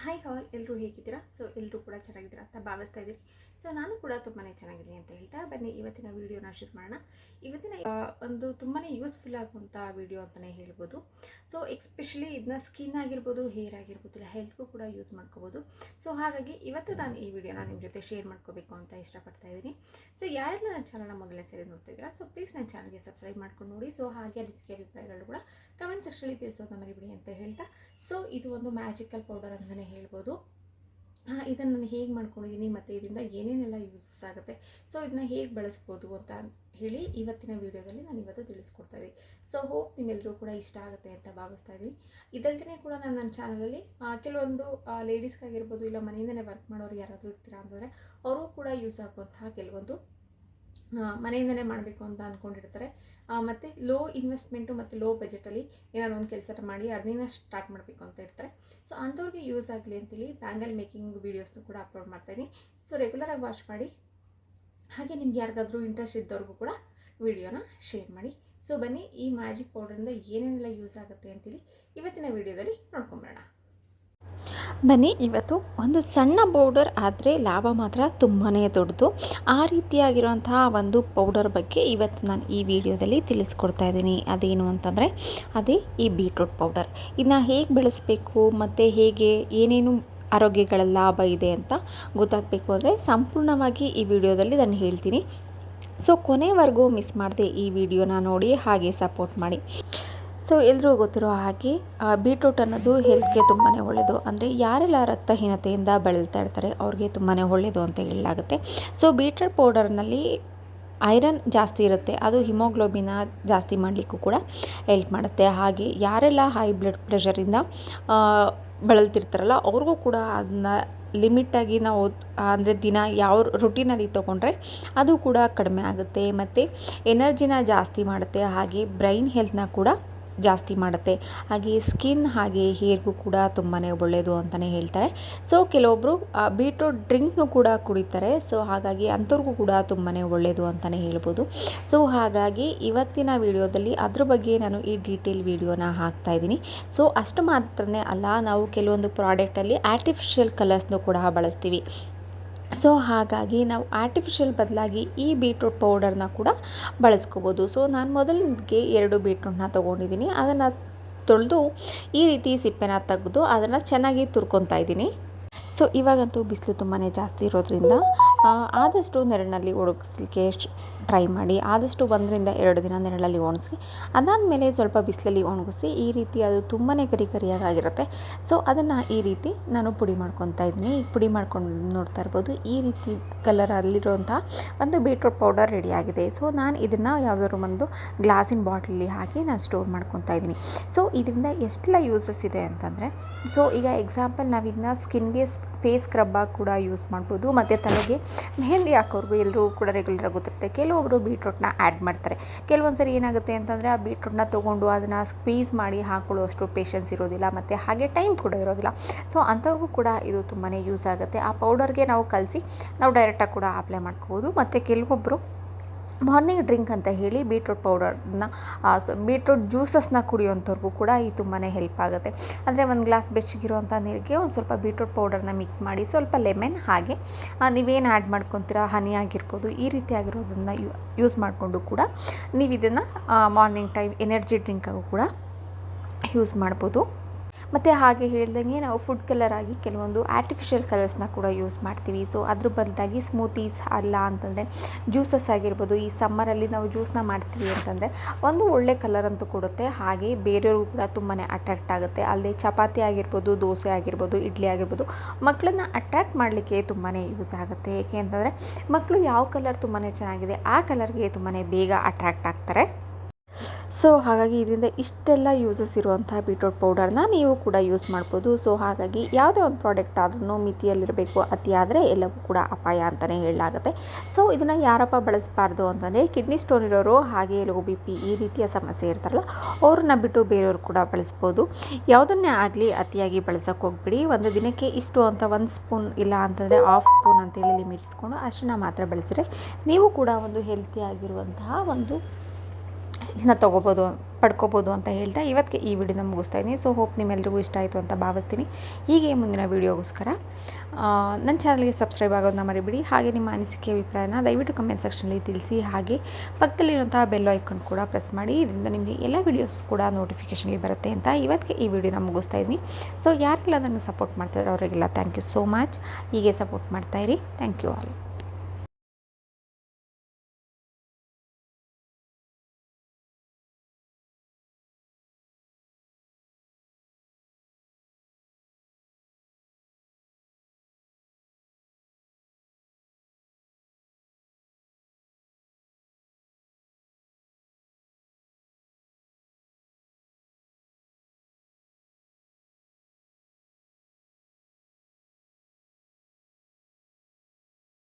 Hi all, ಎಲ್ಲರೂ ಹೇಗಿದ್ದೀರಾ? ಎಲ್ಲರೂ ಕೂಡ ಚೆನ್ನಾಗಿದ್ದೀರಾ ಅಂತ ಭಾವಿಸ್ತಾ ಇದ್ದೀನಿ. ನಾನು ಕೂಡ ತುಂಬಾ ಚೆನ್ನಾಗಿದ್ದೀನಿ ಅಂತ ಹೇಳ್ತಾ ಬನ್ನಿ ಇವತ್ತಿನ ವೀಡಿಯೋನ ಶುರು ಮಾಡೋಣ. ಇವತ್ತಿನ ಒಂದು ತುಂಬಾ ಯೂಸ್ಫುಲ್ ಆಗುವಂಥ ವೀಡಿಯೋ ಅಂತಲೇ ಹೇಳ್ಬೋದು. ಎಸ್ಪೆಷಲಿ ಇದನ್ನ ಸ್ಕಿನ್ ಆಗಿರ್ಬೋದು, ಹೇರ್ ಆಗಿರ್ಬೋದು, ಇಲ್ಲ ಹೆಲ್ತ್ಗೂ ಕೂಡ ಯೂಸ್ ಮಾಡ್ಕೋಬೋದು. ಹಾಗಾಗಿ ಇವತ್ತು ನಾನು ಈ ವಿಡಿಯೋನ ನಿಮ್ಮ ಜೊತೆ ಶೇರ್ ಮಾಡ್ಕೋಬೇಕು ಅಂತ ಇಷ್ಟಪಡ್ತಾ ಇದ್ದೀನಿ. ಯಾರೆಲ್ಲ ನನ್ನ ಚಾನಲ್ನ ಮೊದಲನೇ ಸರಿ ನೋಡ್ತಾ ಇದ್ದೀರಾ, ಪ್ಲೀಸ್ ನನ್ನ ಚಾನಲ್ಗೆ ಸಬ್ಸ್ಕ್ರೈಬ್ ಮಾಡ್ಕೊಂಡು ನೋಡಿ. ಹಾಗೆ ಅನಿಸಿಕೆ ಅಭಿಪ್ರಾಯಗಳು ಕೂಡ ಕಮೆಂಟ್ ಸೆಕ್ಷನಲ್ಲಿ ತಿಳಿಸೋದನ್ನ ಮರಿಬೇಡಿ ಅಂತ ಹೇಳ್ತಾ ಇದು ಒಂದು ಮ್ಯಾಜಿಕಲ್ ಪೌಡರ್ ಅಂತಲೇ ಹೇಳ್ಬೋದು. ಇದನ್ನು ನಾನು ಹೇಗೆ ಮಾಡ್ಕೊಂಡಿದ್ದೀನಿ ಮತ್ತು ಇದರಿಂದ ಏನೇನೆಲ್ಲ ಯೂಸಸ್ ಆಗುತ್ತೆ, ಇದನ್ನು ಹೇಗೆ ಬಳಸ್ಬೋದು ಅಂತ ಹೇಳಿ ಇವತ್ತಿನ ವೀಡಿಯೋದಲ್ಲಿ ನಾನು ಇವತ್ತು ತಿಳಿಸ್ಕೊಡ್ತಾ ಇದ್ದೀನಿ. ಹೋಪ್ ನಿಮ್ಮೆಲ್ಲರೂ ಕೂಡ ಇಷ್ಟ ಆಗುತ್ತೆ ಅಂತ ಭಾವಿಸ್ತಾ ಇದ್ದೀನಿ. ಇದಲ್ದೇ ಕೂಡ ನಾನು ನನ್ನ ಚಾನಲಲ್ಲಿ ಕೆಲವೊಂದು ಲೇಡೀಸ್ಗಾಗಿರ್ಬೋದು, ಇಲ್ಲ ಮನೆಯಿಂದನೇ ವರ್ಕ್ ಮಾಡೋರು ಯಾರಾದರೂ ಇರ್ತೀರಾ ಅಂತಂದರೆ ಅವ್ರಿಗೂ ಕೂಡ ಯೂಸ್ ಆಗುವಂತಹ ಕೆಲವೊಂದು ಮನೆಯಿಂದನೇ ಮಾಡಬೇಕು ಅಂತ ಅಂದ್ಕೊಂಡಿರ್ತಾರೆ, ಮತ್ತು ಲೋ ಇನ್ವೆಸ್ಟ್ಮೆಂಟು ಮತ್ತು ಲೋ ಬಜೆಟಲ್ಲಿ ಏನಾದ್ರು ಒಂದು ಕೆಲಸ ಮಾಡಿ ಅದನ್ನ ಸ್ಟಾರ್ಟ್ ಮಾಡಬೇಕು ಅಂತ ಇರ್ತಾರೆ. ಅಂಥವ್ರಿಗೆ ಯೂಸ್ ಆಗಲಿ ಅಂತೇಳಿ ಬ್ಯಾಂಗಲ್ ಮೇಕಿಂಗ್ ವೀಡಿಯೋಸ್ನು ಕೂಡ ಅಪ್ಲೋಡ್ ಮಾಡ್ತಾಯಿದ್ದೀನಿ. ರೆಗ್ಯುಲರಾಗಿ ವಾಚ್ ಮಾಡಿ. ಹಾಗೆ ನಿಮ್ಗೆ ಯಾರಿಗಾದ್ರೂ ಇಂಟ್ರೆಸ್ಟ್ ಇದ್ದವ್ರಿಗೂ ಕೂಡ ವಿಡಿಯೋನ ಶೇರ್ ಮಾಡಿ. ಬನ್ನಿ ಈ ಮ್ಯಾಜಿಕ್ ಪೌಡರಿಂದ ಏನೇನೆಲ್ಲ ಯೂಸ್ ಆಗುತ್ತೆ ಅಂತೇಳಿ ಇವತ್ತಿನ ವಿಡಿಯೋದಲ್ಲಿ ನೋಡ್ಕೊಂಬರೋಣ. ಬನ್ನಿ, ಇವತ್ತು ಒಂದು ಸಣ್ಣ ಪೌಡರ್ ಆದರೆ ಲಾಭ ಮಾತ್ರ ತುಂಬಾ ದೊಡ್ಡದು. ಆ ರೀತಿಯಾಗಿರುವಂತಹ ಒಂದು ಪೌಡರ್ ಬಗ್ಗೆ ಇವತ್ತು ನಾನು ಈ ವಿಡಿಯೋದಲ್ಲಿ ತಿಳಿಸ್ಕೊಡ್ತಾ ಇದ್ದೀನಿ. ಅದೇನು ಅಂತಂದರೆ ಅದೇ ಈ ಬೀಟ್ರೂಟ್ ಪೌಡರ್. ಇದನ್ನ ಹೇಗೆ ಬೆಳೆಸಬೇಕು ಮತ್ತು ಹೇಗೆ ಏನೇನು ಆರೋಗ್ಯಗಳ ಲಾಭ ಇದೆ ಅಂತ ಗೊತ್ತಾಗಬೇಕು ಅಂದರೆ ಸಂಪೂರ್ಣವಾಗಿ ಈ ವಿಡಿಯೋದಲ್ಲಿ ನಾನು ಹೇಳ್ತೀನಿ. ಕೊನೆವರೆಗೂ ಮಿಸ್ ಮಾಡದೆ ಈ ವಿಡಿಯೋನ ನೋಡಿ ಹಾಗೆ ಸಪೋರ್ಟ್ ಮಾಡಿ. ಎಲ್ಲರೂ ಗೊತ್ತಿರೋ ಹಾಗೆ ಬೀಟ್ರೂಟ್ ಅನ್ನೋದು ಹೆಲ್ತ್ಗೆ ತುಂಬಾ ಒಳ್ಳೆಯದು. ಅಂದರೆ ಯಾರೆಲ್ಲ ರಕ್ತಹೀನತೆಯಿಂದ ಬಳಲ್ತಾ ಇರ್ತಾರೆ ಅವ್ರಿಗೆ ತುಂಬಾ ಒಳ್ಳೆಯದು ಅಂತ ಹೇಳಲಾಗುತ್ತೆ. ಬೀಟ್ರೂಟ್ ಪೌಡರ್ನಲ್ಲಿ ಐರನ್ ಜಾಸ್ತಿ ಇರುತ್ತೆ, ಅದು ಹಿಮೋಗ್ಲೋಬಿನ ಜಾಸ್ತಿ ಮಾಡಲಿಕ್ಕೂ ಕೂಡ ಹೆಲ್ಪ್ ಮಾಡುತ್ತೆ. ಹಾಗೆ ಯಾರೆಲ್ಲ ಹೈ ಬ್ಲಡ್ ಪ್ರೆಷರಿಂದ ಬಳಲ್ತಿರ್ತಾರಲ್ಲ ಅವ್ರಿಗೂ ಕೂಡ ಅದನ್ನ ಲಿಮಿಟಾಗಿ ನಾವು ಅಂದರೆ ದಿನ ಯಾವ ರುಟೀನಲ್ಲಿ ತೊಗೊಂಡ್ರೆ ಅದು ಕೂಡ ಕಡಿಮೆ ಆಗುತ್ತೆ ಮತ್ತು ಎನರ್ಜಿನ ಜಾಸ್ತಿ ಮಾಡುತ್ತೆ. ಹಾಗೆ ಬ್ರೈನ್ ಹೆಲ್ತ್ನ ಕೂಡ ಜಾಸ್ತಿ ಮಾಡುತ್ತೆ. ಹಾಗೆ ಸ್ಕಿನ್ ಹಾಗೆ ಹೇರ್ಗೂ ಕೂಡ ತುಂಬಾ ಒಳ್ಳೆಯದು ಅಂತಲೇ ಹೇಳ್ತಾರೆ. ಕೆಲವೊಬ್ಬರು ಬೀಟ್ರೂಟ್ ಡ್ರಿಂಕ್ನು ಕೂಡ ಕುಡಿತಾರೆ. ಹಾಗಾಗಿ ಅಂಥವ್ರಿಗೂ ಕೂಡ ತುಂಬಾ ಒಳ್ಳೆಯದು ಅಂತಲೇ ಹೇಳ್ಬೋದು. ಹಾಗಾಗಿ ಇವತ್ತಿನ ವಿಡಿಯೋದಲ್ಲಿ ಅದ್ರ ಬಗ್ಗೆ ನಾನು ಈ ಡೀಟೇಲ್ ವಿಡಿಯೋನ ಹಾಕ್ತಾಯಿದ್ದೀನಿ. ಅಷ್ಟು ಮಾತ್ರನೇ ಅಲ್ಲ, ನಾವು ಕೆಲವೊಂದು ಪ್ರಾಡಕ್ಟಲ್ಲಿ ಆರ್ಟಿಫಿಷಿಯಲ್ ಕಲರ್ಸ್ನು ಕೂಡ ಬಳಸ್ತೀವಿ. ಹಾಗಾಗಿ ನಾವು ಆರ್ಟಿಫಿಷಿಯಲ್ ಬದಲಾಗಿ ಈ ಬೀಟ್ರೂಟ್ ಪೌಡರ್ನ ಕೂಡ ಬಳಸ್ಕೋಬೋದು. ನಾನು ಮೊದಲಿಗೆ 2 ಬೀಟ್ರೂಟ್ನ ತೊಗೊಂಡಿದ್ದೀನಿ. ಅದನ್ನು ತೊಳೆದು ಈ ರೀತಿ ಸಿಪ್ಪೆನ ತೆಗೆದು ಅದನ್ನು ಚೆನ್ನಾಗಿ ತುರ್ಕೊತಾ ಇದ್ದೀನಿ. ಇವಾಗಂತೂ ಬಿಸಿಲು ತುಂಬಾ ಜಾಸ್ತಿ ಇರೋದ್ರಿಂದ ಆದಷ್ಟು ನೆರಳಿನಲ್ಲಿ ಒಣಗಿಸ್ಲಿಕ್ಕೆ ಟ್ರೈ ಮಾಡಿ. ಆದಷ್ಟು 1 ರಿಂದ 2 ದಿನ ನೆರಳಲ್ಲಿ ಒಣಗಿಸಿ, ಅದಾದಮೇಲೆ ಸ್ವಲ್ಪ ಬಿಸಿಲಲ್ಲಿ ಒಣಗಿಸಿ. ಈ ರೀತಿ ಅದು ತುಂಬಾ ಕರಿಯಾಗಿರುತ್ತೆ. ಅದನ್ನು ಈ ರೀತಿ ನಾನು ಪುಡಿ ಮಾಡ್ಕೊತಾ ಇದ್ದೀನಿ. ಈಗ ಪುಡಿ ಮಾಡ್ಕೊಂಡು ನೋಡ್ತಾ ಇರ್ಬೋದು, ಈ ರೀತಿ ಕಲರಲ್ಲಿರುವಂಥ ಒಂದು ಬೀಟ್ರೂಟ್ ಪೌಡರ್ ರೆಡಿಯಾಗಿದೆ. ನಾನು ಇದನ್ನು ಯಾವುದಾದ್ರು ಒಂದು ಗ್ಲಾಸಿನ ಬಾಟ್ಲಲ್ಲಿ ಹಾಕಿ ನಾನು ಸ್ಟೋರ್ ಮಾಡ್ಕೊತಾ ಇದ್ದೀನಿ. ಇದರಿಂದ ಎಷ್ಟೆಲ್ಲ ಯೂಸಸ್ ಇದೆ ಅಂತಂದರೆ, ಈಗ ಎಕ್ಸಾಂಪಲ್ ನಾವು ಇದನ್ನ ಸ್ಕಿನ್ಗೆ ಫೇಸ್ ಸ್ಕ್ರಬ್ಬಾಗಿ ಕೂಡ ಯೂಸ್ ಮಾಡ್ಬೋದು. ಮತ್ತು ತಲೆಗೆ ಮೆಹಂದಿ ಹಾಕೋರ್ಗೂ ಎಲ್ಲರೂ ಕೂಡ ರೆಗ್ಯುಲರಾಗಿ ಗೊತ್ತಿರುತ್ತೆ. ಕೆಲವೊಬ್ಬರು ಬೀಟ್ರೂಟ್ನ ಆ್ಯಡ್ ಮಾಡ್ತಾರೆ. ಕೆಲವೊಂದು ಸರಿ ಏನಾಗುತ್ತೆ ಅಂತಂದರೆ ಆ ಬೀಟ್ರೂಟ್ನ ತೊಗೊಂಡು ಅದನ್ನು ಸ್ಕ್ವೀಸ್ ಮಾಡಿ ಹಾಕೊಳ್ಳುವಷ್ಟು ಪೇಷನ್ಸ್ ಇರೋದಿಲ್ಲ, ಮತ್ತು ಹಾಗೆ ಟೈಮ್ ಕೂಡ ಇರೋದಿಲ್ಲ. ಅಂಥವ್ರಿಗೂ ಕೂಡ ಇದು ತುಂಬಾ ಯೂಸ್ ಆಗುತ್ತೆ. ಆ ಪೌಡರ್ಗೆ ನಾವು ಕಲಸಿ ನಾವು ಡೈರೆಕ್ಟಾಗಿ ಕೂಡ ಅಪ್ಲೈ ಮಾಡ್ಕೋಬೋದು. ಮತ್ತು ಕೆಲವೊಬ್ಬರು ಮಾರ್ನಿಂಗ್ ಡ್ರಿಂಕ್ ಅಂತ ಹೇಳಿ ಬೀಟ್ರೂಟ್ ಪೌಡರ್ನ ಬೀಟ್ರೂಟ್ ಜ್ಯೂಸಸ್ನ ಕುಡಿಯೋಂಥವ್ರಿಗೂ ಕೂಡ ಇದು ತುಂಬಾ ಹೆಲ್ಪ್ ಆಗುತ್ತೆ. ಅಂದರೆ ಒಂದು ಗ್ಲಾಸ್ ಬೆಚ್ಚಗಿರುವಂಥ ನೀರಿಗೆ ಒಂದು ಸ್ವಲ್ಪ ಬೀಟ್ರೂಟ್ ಪೌಡರ್ನ ಮಿಕ್ಸ್ ಮಾಡಿ, ಸ್ವಲ್ಪ ಲೆಮನ್, ಹಾಗೆ ನೀವೇನು ಆ್ಯಡ್ ಮಾಡ್ಕೊತೀರಾ, ಹನಿ ಆಗಿರ್ಬೋದು, ಈ ರೀತಿ ಆಗಿರೋದನ್ನು ಯೂಸ್ ಮಾಡಿಕೊಂಡು ಕೂಡ ನೀವು ಇದನ್ನು ಮಾರ್ನಿಂಗ್ ಟೈಮ್ ಎನರ್ಜಿ ಡ್ರಿಂಕಾಗೂ ಕೂಡ ಯೂಸ್ ಮಾಡ್ಬೋದು. ಮತ್ತು ಹಾಗೆ ಹೇಳ್ದಂಗೆ ನಾವು ಫುಡ್ ಕಲರ್ ಆಗಿ ಕೆಲವೊಂದು ಆರ್ಟಿಫಿಷಿಯಲ್ ಕಲರ್ಸ್ನ ಕೂಡ ಯೂಸ್ ಮಾಡ್ತೀವಿ. ಅದ್ರ ಬದಲಾಗಿ ಸ್ಮೂತೀಸ್ ಅಲ್ಲ ಅಂತಂದರೆ ಜ್ಯೂಸಸ್ ಆಗಿರ್ಬೋದು, ಈ ಸಮ್ಮರಲ್ಲಿ ನಾವು ಜ್ಯೂಸ್ನ ಮಾಡ್ತೀವಿ ಅಂತಂದರೆ ಒಂದು ಒಳ್ಳೆ ಕಲರ್ ಅಂತೂ ಕೊಡುತ್ತೆ. ಹಾಗೆ ಬೇರೆಯವ್ರಿಗೂ ಕೂಡ ತುಂಬಾ ಅಟ್ರಾಕ್ಟ್ ಆಗುತ್ತೆ. ಅಲ್ಲದೆ ಚಪಾತಿ ಆಗಿರ್ಬೋದು, ದೋಸೆ ಆಗಿರ್ಬೋದು, ಇಡ್ಲಿ ಆಗಿರ್ಬೋದು, ಮಕ್ಕಳನ್ನ ಅಟ್ರಾಕ್ಟ್ ಮಾಡಲಿಕ್ಕೆ ತುಂಬಾ ಯೂಸ್ ಆಗುತ್ತೆ. ಏಕೆ ಅಂತಂದರೆ ಮಕ್ಕಳು ಯಾವ ಕಲರ್ ತುಂಬಾ ಚೆನ್ನಾಗಿದೆ ಆ ಕಲರ್ಗೆ ತುಂಬಾ ಬೇಗ ಅಟ್ರಾಕ್ಟ್ ಆಗ್ತಾರೆ. ಹಾಗಾಗಿ ಇದರಿಂದ ಇಷ್ಟೆಲ್ಲ ಯೂಸಸ್ ಇರುವಂಥ ಬೀಟ್ರೂಟ್ ಪೌಡರ್ನ ನೀವು ಕೂಡ ಯೂಸ್ ಮಾಡ್ಬೋದು. ಹಾಗಾಗಿ ಯಾವುದೇ ಒಂದು ಪ್ರಾಡಕ್ಟ್ ಆದ್ರೂ ಮಿತಿಯಲ್ಲಿರಬೇಕು, ಅತಿ ಆದರೆ ಎಲ್ಲವೂ ಕೂಡ ಅಪಾಯ ಅಂತಲೇ ಹೇಳಲಾಗುತ್ತೆ. ಇದನ್ನು ಯಾರಪ್ಪ ಬಳಸಬಾರ್ದು ಅಂತಂದರೆ ಕಿಡ್ನಿ ಸ್ಟೋನ್ ಇರೋರು, ಹಾಗೆ ಲೋ BP ಈ ರೀತಿಯ ಸಮಸ್ಯೆ ಇರ್ತಾರಲ್ಲ ಅವ್ರನ್ನ ಬಿಟ್ಟು ಬೇರೆಯವರು ಕೂಡ ಬಳಸ್ಬೋದು. ಯಾವುದನ್ನೇ ಆಗಲಿ ಅತಿಯಾಗಿ ಬಳಸೋಕೆ ಹೋಗ್ಬಿಡಿ. ಒಂದು ದಿನಕ್ಕೆ ಇಷ್ಟು ಅಂತ 1 ಸ್ಪೂನ್ ಇಲ್ಲ ಅಂತಂದರೆ 1/2 ಸ್ಪೂನ್ ಅಂತೇಳಿ ಲಿಮಿಟ್ ಇಟ್ಕೊಂಡು ಅಷ್ಟನ್ನು ಮಾತ್ರ ಬಳಸಿದ್ರೆ ನೀವು ಕೂಡ ಒಂದು ಹೆಲ್ತಿ ಆಗಿರುವಂತಹ ಒಂದು ಇದನ್ನ ತೊಗೋಬೋದು ಪಡ್ಕೋಬೋದು ಅಂತ ಹೇಳ್ತಾ ಇವತ್ತಿಗೆ ಈ ವಿಡಿಯೋನ ಮುಗಿಸ್ತಾ ಇದ್ದೀನಿ. ಸೊ ಹೋಪ್ ನಿಮ್ಮೆಲ್ರಿಗೂ ಇಷ್ಟ ಆಯಿತು ಅಂತ ಭಾವಿಸ್ತೀನಿ. ಹೀಗೆ ಮುಂದಿನ ವೀಡಿಯೋಗೋಸ್ಕರ ನನ್ನ ಚಾನಲ್ಗೆ ಸಬ್ಸ್ಕ್ರೈಬ್ ಆಗೋದನ್ನ ಮರಿಬೇಡಿ. ಹಾಗೆ ನಿಮ್ಮ ಅನಿಸಿಕೆ ಅಭಿಪ್ರಾಯನ ದಯವಿಟ್ಟು ಕಮೆಂಟ್ ಸೆಕ್ಷನಲ್ಲಿ ತಿಳಿಸಿ. ಹಾಗೆ ಪಕ್ಕದಲ್ಲಿರುವಂತಹ ಬೆಲ್ ಐಕಾನ್ ಕೂಡ ಪ್ರೆಸ್ ಮಾಡಿ. ಇದರಿಂದ ನಿಮಗೆ ಎಲ್ಲ ವೀಡಿಯೋಸ್ ಕೂಡ ನೋಟಿಫಿಕೇಷನ್ಲಿ ಬರುತ್ತೆ ಅಂತ ಇವತ್ತಿಗೆ ಈ ವಿಡಿಯೋನ ಮುಗಿಸ್ತಾ ಇದ್ದೀನಿ. ಸೊ ಯಾರೆಲ್ಲ ನನಗೆ ಸಪೋರ್ಟ್ ಮಾಡ್ತಾಯಿದ್ರು ಅವರಿಗೆಲ್ಲ ಥ್ಯಾಂಕ್ ಯು ಸೋ ಮಚ್. ಹೀಗೆ ಸಪೋರ್ಟ್ ಮಾಡ್ತಾಯಿರಿ. Thank you all.